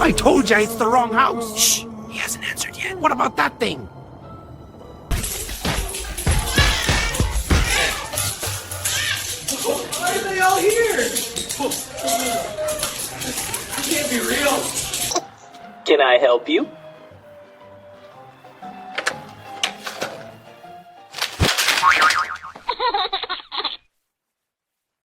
I told you it's the wrong house. Shh, he hasn't answered yet. What about that thing? Why are they all here? It can't be real. Can I help you?